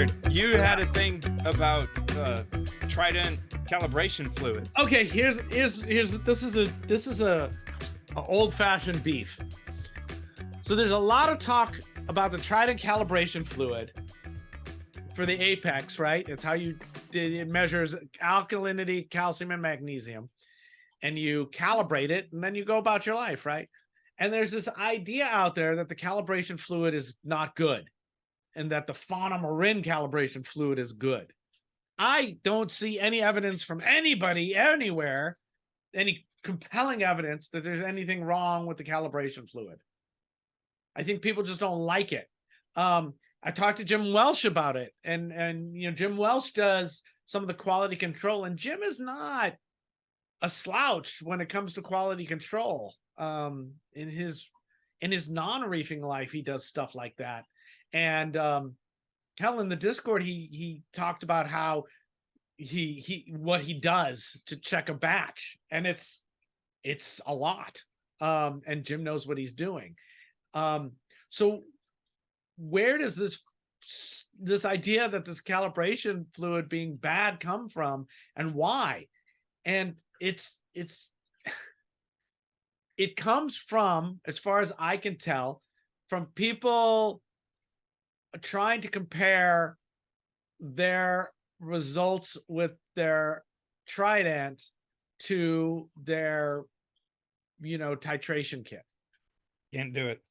Richard, you had a thing about Trident calibration fluids. Okay, here's this is a old-fashioned beef. So there's a lot of talk about the Trident calibration fluid for the apex, right? It's how it measures alkalinity, calcium, and magnesium, and you calibrate it, and then you go about your life, right? And there's this idea out there that the calibration fluid is not good, and that the fauna marin calibration fluid is good. I don't see any evidence from anybody anywhere, any compelling evidence that there's anything wrong with the calibration fluid. I think people just don't like it. I talked to Jim Welsh about it, and you know, Jim Welsh does some of the quality control, and Jim is not a slouch when it comes to quality control. In his non-reefing life, he does stuff like that. And hell, in the Discord, he talked about how what he does to check a batch, and it's a lot. And Jim knows what he's doing. So where does this idea that this calibration fluid being bad come from, and why? And it comes from, as far as I can tell, from people trying to compare their results with their Trident to their, you know, titration kit. Can't do it.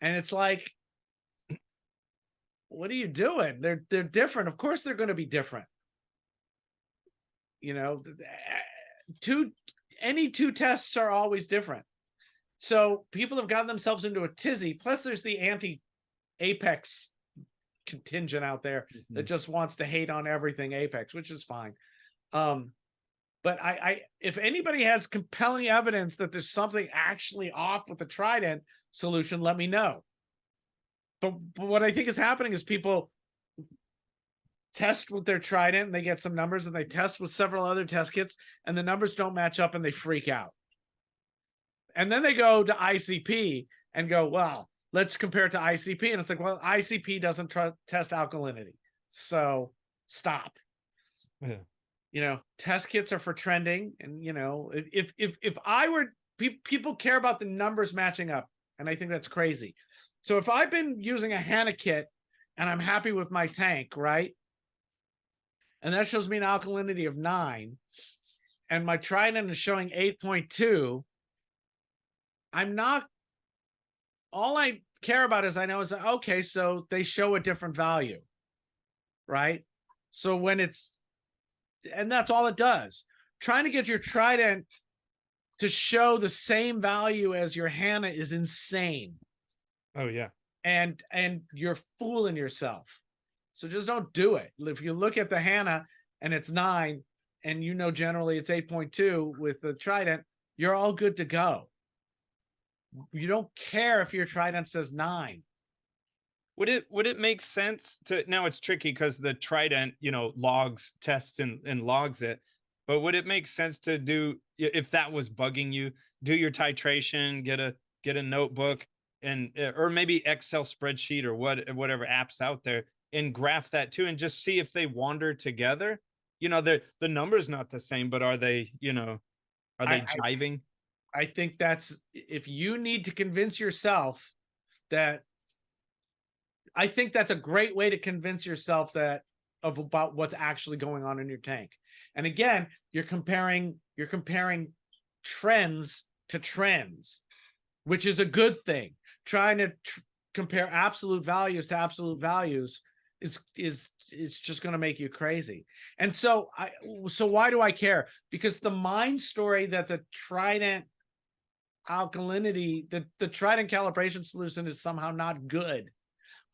And it's like, what are you doing? They're different. Of course they're going to be different. You know, any two tests are always different. So people have gotten themselves into a tizzy. Plus there's the anti-apex contingent out there that just wants to hate on everything apex, which is fine. But I if anybody has compelling evidence that there's something actually off with the Trident solution, let me know. But what I think is happening is people test with their Trident and they get some numbers, and they test with several other test kits and the numbers don't match up and they freak out. And then they go to ICP and go, well, let's compare it to ICP. And it's like, well, ICP doesn't test alkalinity. So stop. Yeah. You know, test kits are for trending. And, you know, if I were, people care about the numbers matching up. And I think that's crazy. So if I've been using a HANA kit and I'm happy with my tank, right? And that shows me an alkalinity of 9, and my Trident is showing 8.2, all I care about is I know is, okay, so they show a different value, right? So when and that's all it does. Trying to get your Trident to show the same value as your HANA is insane. Oh yeah. And you're fooling yourself. So just don't do it. If you look at the HANA and it's 9, and you know generally it's 8.2 with the Trident, you're all good to go. You don't care if your Trident says 9. Would it make sense to, now it's tricky because the Trident, you know, logs tests and logs it, but would it make sense to do, if that was bugging you, do your titration, get a notebook, and or maybe Excel spreadsheet or whatever apps out there, and graph that too, and just see if they wander together? You know, the number's not the same, but are they, you know, are they jiving? I think that's, if you need to convince yourself that, I think that's a great way to convince yourself about what's actually going on in your tank. And again, you're comparing trends to trends, which is a good thing. Trying to compare absolute values to absolute values is just going to make you crazy. And so why do I care? Because the mind story that the Trident alkalinity, the Trident calibration solution is somehow not good,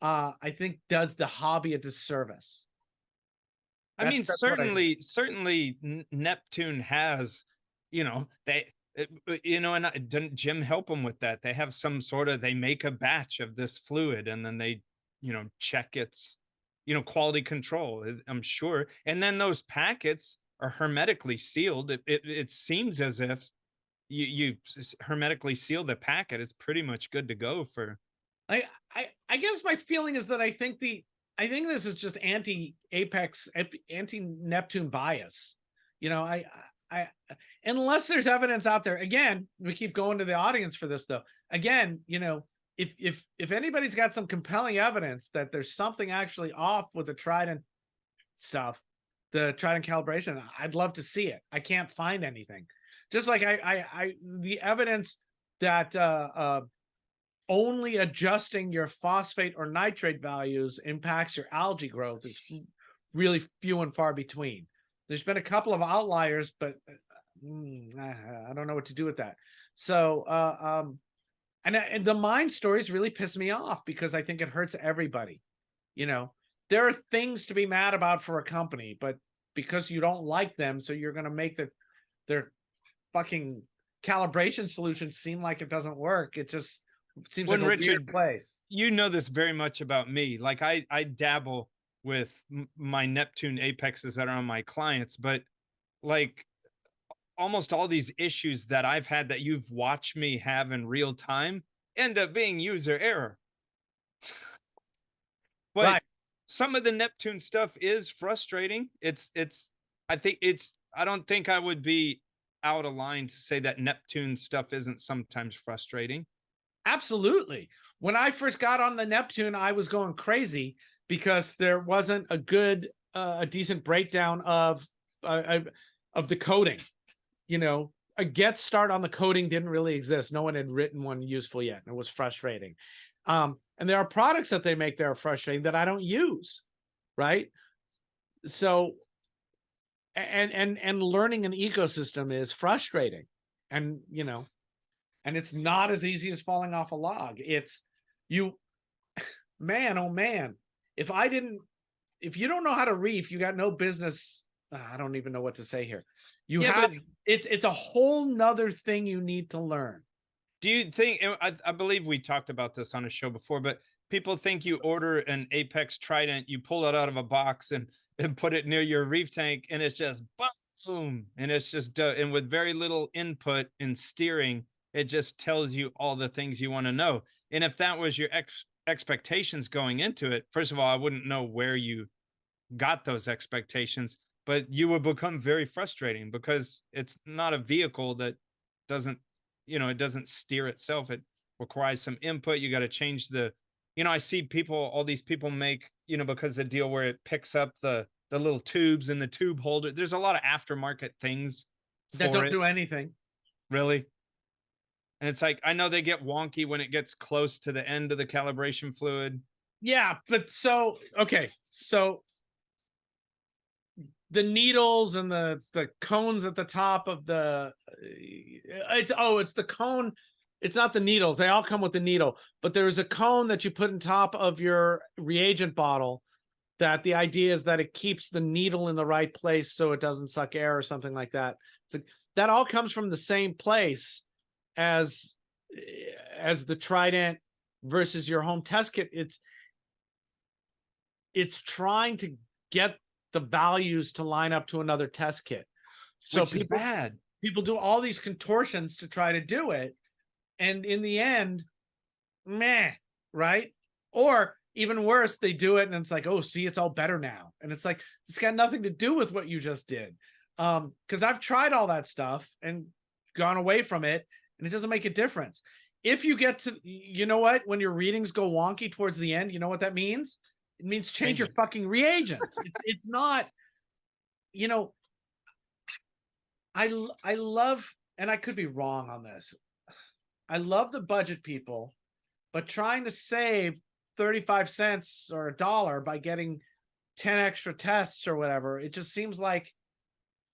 I think does the hobby a disservice. I mean, certainly Neptune has, you know, you know, and didn't Jim help them with that? They have some sort of, they make a batch of this fluid and then they, you know, check its, you know, quality control, I'm sure. And then those packets are hermetically sealed. It seems as if you hermetically seal the packet, it's pretty much good to go for. I guess my feeling is that I think I think this is just anti-Apex, anti-Neptune bias. You know, I, unless there's evidence out there, again, we keep going to the audience for this though. Again, you know, if anybody's got some compelling evidence that there's something actually off with the Trident stuff, the Trident calibration, I'd love to see it. I can't find anything. Just like the evidence that only adjusting your phosphate or nitrate values impacts your algae growth is really few and far between. There's been a couple of outliers, but I don't know what to do with that. So, and the mine stories really piss me off because I think it hurts everybody. You know, there are things to be mad about for a company, but because you don't like them, so you're going to make their fucking calibration solution seem like it doesn't work. It just seems like a weird place. You know this very much about me. Like I dabble with my Neptune apexes that are on my clients, but like almost all these issues that I've had that you've watched me have in real time end up being user error. But right. Some of the Neptune stuff is frustrating. I don't think I would be out of line to say that Neptune stuff isn't sometimes frustrating. Absolutely. When I first got on the Neptune, I was going crazy because there wasn't a good, a decent breakdown of the coding. You know, a get start on the coding didn't really exist. No one had written one useful yet. And it was frustrating. And there are products that they make that are frustrating that I don't use. Right. So, and learning an ecosystem is frustrating. And, you know, and it's not as easy as falling off a log. It's man, oh man. If you don't know how to reef, you got no business. I don't even know what to say here. It's a whole nother thing you need to learn. Do you think, I believe we talked about this on a show before, but people think you order an Apex Trident, you pull it out of a box and put it near your reef tank, and it's just boom. And it's just, and with very little input in steering, it just tells you all the things you want to know. And if that was your expectations going into it, first of all, I wouldn't know where you got those expectations, but you would become very frustrating because it's not a vehicle that doesn't, you know, it doesn't steer itself. It requires some input. You got to change I see all these people make, you know, because the deal where it picks up the little tubes in the tube holder. There's a lot of aftermarket things that don't do anything. Really? And it's like, I know they get wonky when it gets close to the end of the calibration fluid. Yeah, but so the needles and the cones at the top of it's the cone. It's not the needles. They all come with the needle, but there's a cone that you put in top of your reagent bottle that the idea is that it keeps the needle in the right place so it doesn't suck air or something like that. It's like, that all comes from the same place as the Trident versus your home test kit. It's trying to get the values to line up to another test kit. So people do all these contortions to try to do it. And in the end, meh, right? Or even worse, they do it and it's like, oh, see, it's all better now. And it's like, it's got nothing to do with what you just did. Because I've tried all that stuff and gone away from it, and it doesn't make a difference. If you get to, you know what, when your readings go wonky towards the end, you know what that means? It means change your fucking reagents. It's not, you know, I love, and I could be wrong on this, I love the budget people, but trying to save 35 cents or $1 by getting 10 extra tests or whatever, it just seems like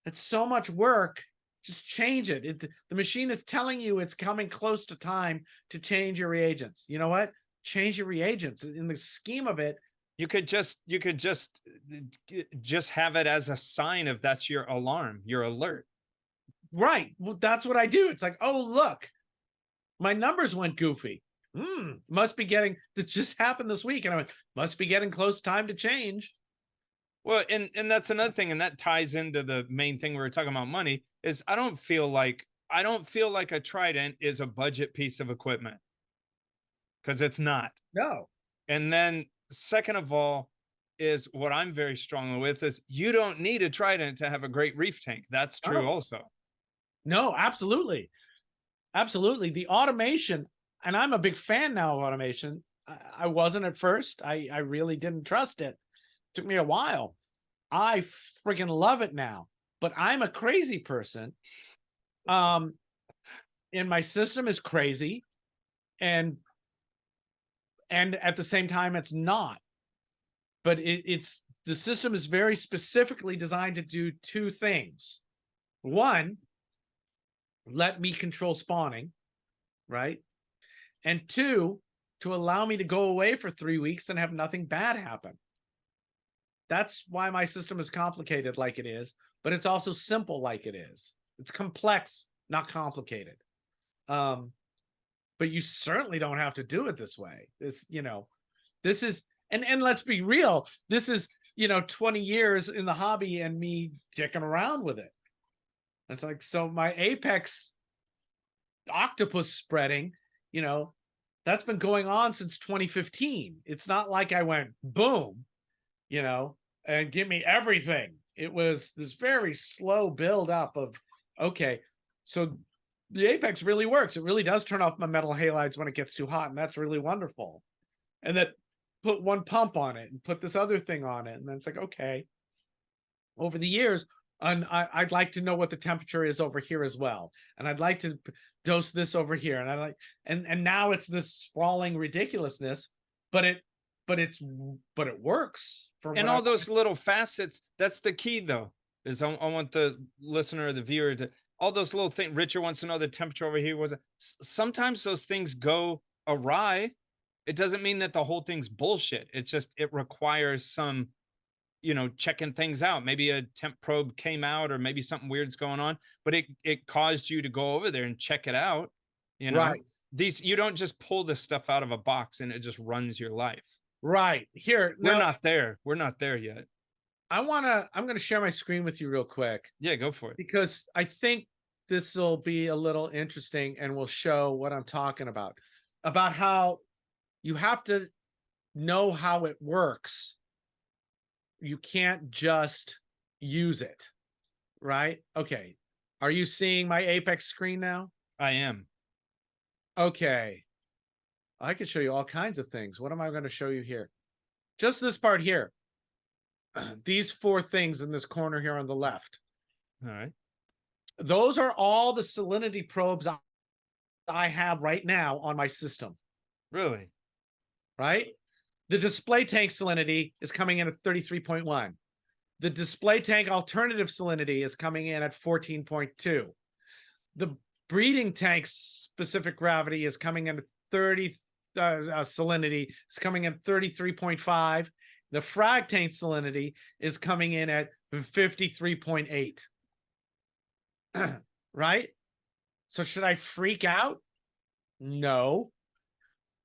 it's so much work. Just change it. The machine is telling you it's coming close to time to change your reagents. You know what? Change your reagents. In the scheme of it, you could just have it as a sign of that's your alarm, your alert. Right. Well, that's what I do. It's like, oh, look, my numbers went goofy. Must be getting, that just happened this week. And I went, must be getting close time to change. Well, and that's another thing. And that ties into the main thing we were talking about, money, is I don't feel like a Trident is a budget piece of equipment, because it's not. No. And then second of all, is what I'm very strongly with is you don't need a Trident to have a great reef tank. That's true also. No, absolutely. Absolutely. The automation, and I'm a big fan now of automation. I wasn't at first. I really didn't trust it. Took me a while. I freaking love it now. But I'm a crazy person. And my system is crazy. And at the same time, it's not. But it's the system is very specifically designed to do two things. One, let me control spawning, right? And two, to allow me to go away for 3 weeks and have nothing bad happen. That's why my system is complicated like it is, but it's also simple like it is. It's complex, not complicated. But you certainly don't have to do it this way. This is, and let's be real, this is, 20 years in the hobby and me dicking around with it. It's like, so my Apex octopus spreading, that's been going on since 2015. It's not like I went boom, and give me everything. It was this very slow build up of, okay, so the Apex really works. It really does turn off my metal halides when it gets too hot, and that's really wonderful. And that put one pump on it and put this other thing on it. And then it's like, okay, over the years, and I'd like to know what the temperature is over here as well. And I'd like to dose this over here. And and now it's this sprawling ridiculousness, but it works for and all those little facets. That's the key though, is I want the listener or the viewer to, all those little things. Richard wants to know the temperature over here was, sometimes those things go awry. It doesn't mean that the whole thing's bullshit. It's just, it requires some, checking things out. Maybe a temp probe came out, or maybe something weird's going on, but it caused you to go over there and check it out. Right. You don't just pull this stuff out of a box and it just runs your life. Right. Here. We're not there. We're not there yet. I'm going to share my screen with you real quick. Yeah, go for it. Because I think this will be a little interesting and will show what I'm talking about how you have to know how it works. You can't just use it, right? Okay. Are you seeing my Apex screen now? I am. Okay. I could show you all kinds of things. What am I going to show you here? Just this part here. These 4 things in this corner here on the left. All right. Those are all the salinity probes I have right now on my system. Really? Right? The display tank salinity is coming in at 33.1. The display tank alternative salinity is coming in at 14.2. The breeding tank specific gravity is coming in at 30. Salinity is coming in at 33.5. The frag tank salinity is coming in at 53.8. Right? So should I freak out? No.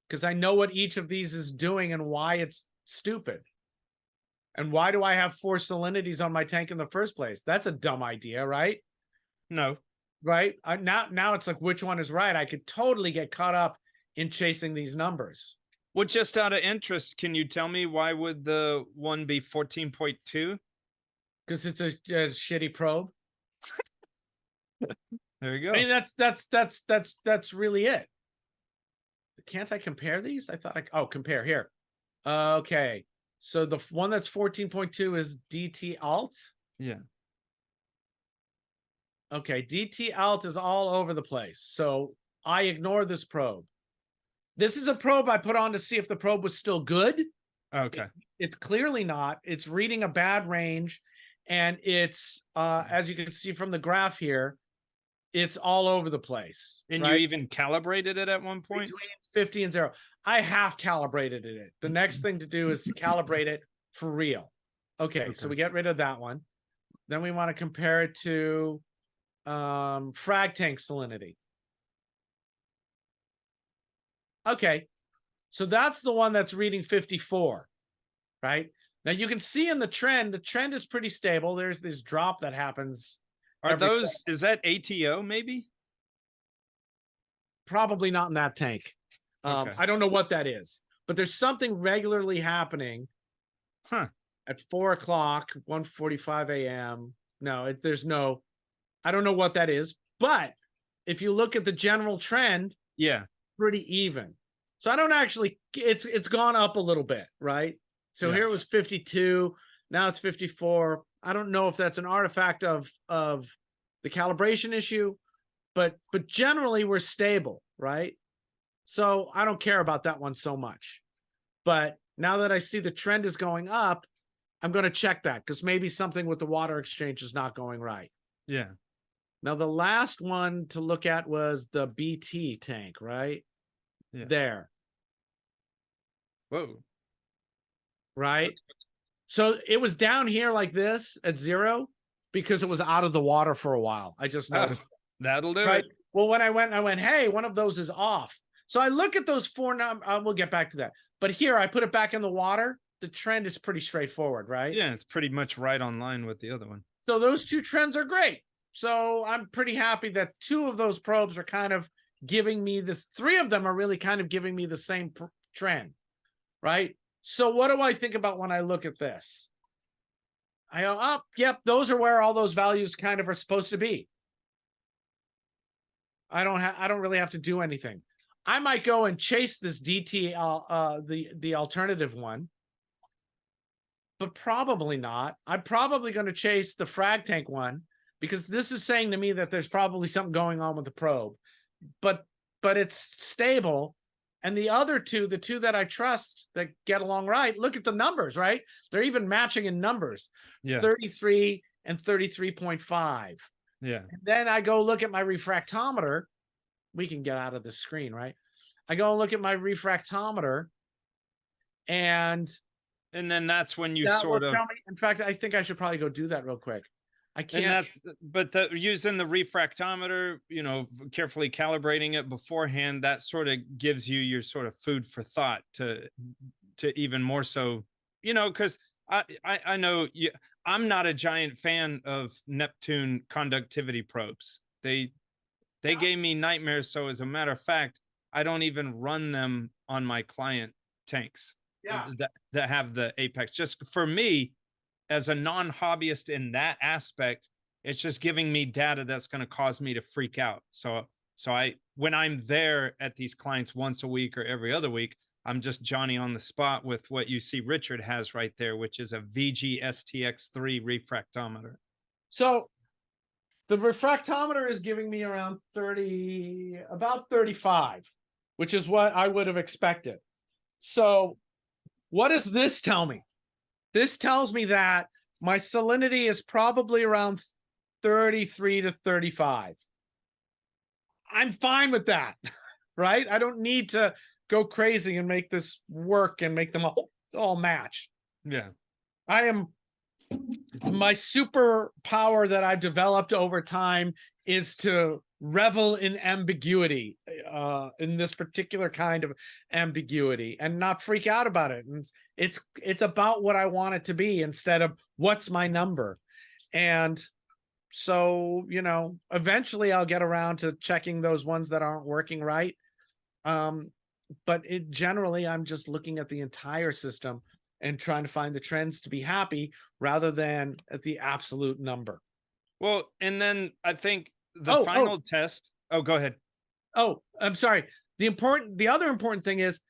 Because I know what each of these is doing and why it's stupid. And why do I have 4 salinities on my tank in the first place? That's a dumb idea, right? No. Right? Now it's like, which one is right? I could totally get caught up in chasing these numbers. Well, just out of interest, can you tell me why would the one be 14.2? Because it's a shitty probe. There you go. I mean, that's really it. Can't I compare these? I thought compare here. Okay. So the one that's 14.2 is DT alt. Yeah. Okay. DT alt is all over the place. So I ignore this probe. This is a probe I put on to see if the probe was still good. Okay. It's clearly not. It's reading a bad range. And it's, as you can see from the graph here, it's all over the place. And right? you even calibrated it at one point? Between 50 and 0. I have calibrated it. The next thing to do is to calibrate it for real. Okay, so we get rid of that one. Then we want to compare it to frag tank salinity. Okay, so that's the one that's reading 54, right? Now you can see in the trend is pretty stable. There's this drop that happens. Are those, is that ATO maybe? Probably not in that tank. Okay. I don't know what that is, but there's something regularly happening. Huh. at 4 o'clock, 1:45 a.m. No, I don't know what that is. But if you look at the general trend, Yeah. pretty even. So I don't actually, it's gone up a little bit, right? So Yeah. here it was 52, now it's 54. I don't know if that's an artifact of the calibration issue, but generally we're stable, right? So I don't care about that one so much. But now that I see the trend is going up, I'm going to check that because maybe something with the water exchange is not going right. Yeah. Now, the last one to look at was the BT tank, right? Yeah. There. Whoa. Right? So it was down here like this at 0 because it was out of the water for a while. I just noticed. That'll do Right? it. Well, when I went, hey, one of those is off. So I look at those 4 numbers. We'll get back to that. But here, I put it back in the water. The trend is pretty straightforward, right? Yeah, it's pretty much right on line with the other one. So those 2 trends are great. So I'm pretty happy that 2 of those probes are kind of giving me this. 3 of them are really kind of giving me the same trend, right? So what do I think about when I look at this? I go, oh, yep, those are where all those values kind of are supposed to be. I don't really have to do anything. I might go and chase this DT, the alternative one, but probably not. I'm probably going to chase the frag tank one because this is saying to me that there's probably something going on with the probe, but it's stable. And the other 2, the 2 that I trust that get along right, look at the numbers, right? They're even matching in numbers, 33 and 33.5. Yeah. And then I go look at my refractometer. We can get out of the screen, right? I go and look at my refractometer, and then that's when you that sort will of tell me. In fact, I think I should probably go do that real quick. I can't. But using the refractometer, carefully calibrating it beforehand, that sort of gives you your sort of food for thought to even more so, because I know I'm not a giant fan of Neptune conductivity probes. They gave me nightmares. So as a matter of fact, I don't even run them on my client tanks that have the Apex. Just for me, as a non-hobbyist in that aspect, it's just giving me data that's going to cause me to freak out. So when I'm there at these clients once a week or every other week, I'm just Johnny on the spot with what you see Richard has right there, which is a VG-STX3 refractometer. So the refractometer is giving me around about 35, which is what I would have expected. So what does this tell me? This tells me that my salinity is probably around 33 to 35. I'm fine with that, right? I don't need to go crazy and make this work and make them all match. Yeah. My superpower that I've developed over time is to revel in ambiguity, in this particular kind of ambiguity, and not freak out about it. And it's about what I want it to be instead of what's my number. And so, eventually I'll get around to checking those ones that aren't working right. But generally, I'm just looking at the entire system and trying to find the trends to be happy rather than at the absolute number. Well, and then I think the final test. Oh, go ahead. Oh, I'm sorry. The other important thing is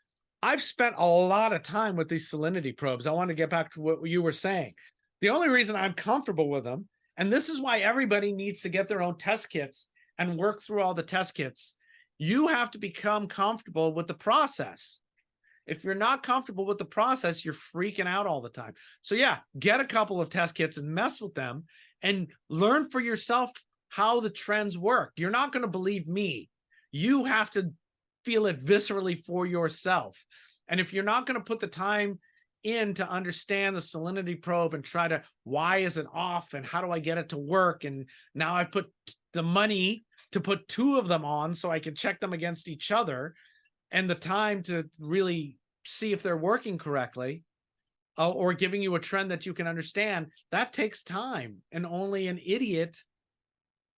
I've spent a lot of time with these salinity probes. I want to get back to what you were saying. The only reason I'm comfortable with them, and this is why everybody needs to get their own test kits and work through all the test kits. You have to become comfortable with the process. If you're not comfortable with the process, you're freaking out all the time. So yeah, get a couple of test kits and mess with them and learn for yourself how the trends work. You're not going to believe me. You have to feel it viscerally for yourself. And if you're not going to put the time in to understand the salinity probe and try to, why is it off and how do I get it to work? And now I put the money to put 2 of them on so I can check them against each other, and the time to really see if they're working correctly, or giving you a trend that you can understand, that takes time, and only an idiot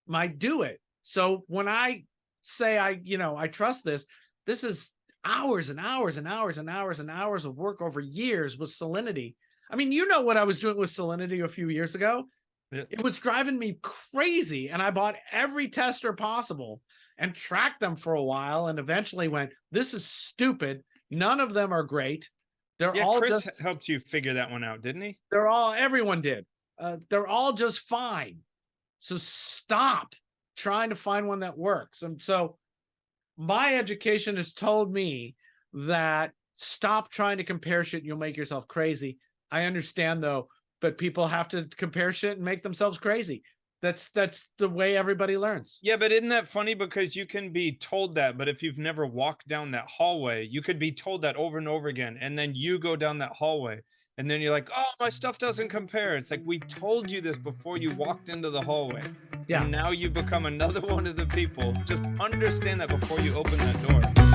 might do it. So when I say I trust this is hours and hours and hours and hours and hours of work over years with salinity. I mean, you know what I was doing with salinity a few years ago? Yeah. It was driving me crazy. And I bought every tester possible and tracked them for a while and eventually went, this is stupid. None of them are great. They're Yeah, all Chris just, helped you figure that one out, didn't he? everyone did. They're all just fine. So stop trying to find one that works. And so my education has told me that stop trying to compare shit. You'll make yourself crazy. I understand though, but people have to compare shit and make themselves crazy. That's the way everybody learns. Yeah, but isn't that funny? Because you can be told that, but if you've never walked down that hallway, you could be told that over and over again. And then you go down that hallway and then you're like, oh, my stuff doesn't compare. It's like, we told you this before you walked into the hallway. Yeah. And now you become another one of the people. Just understand that before you open that door.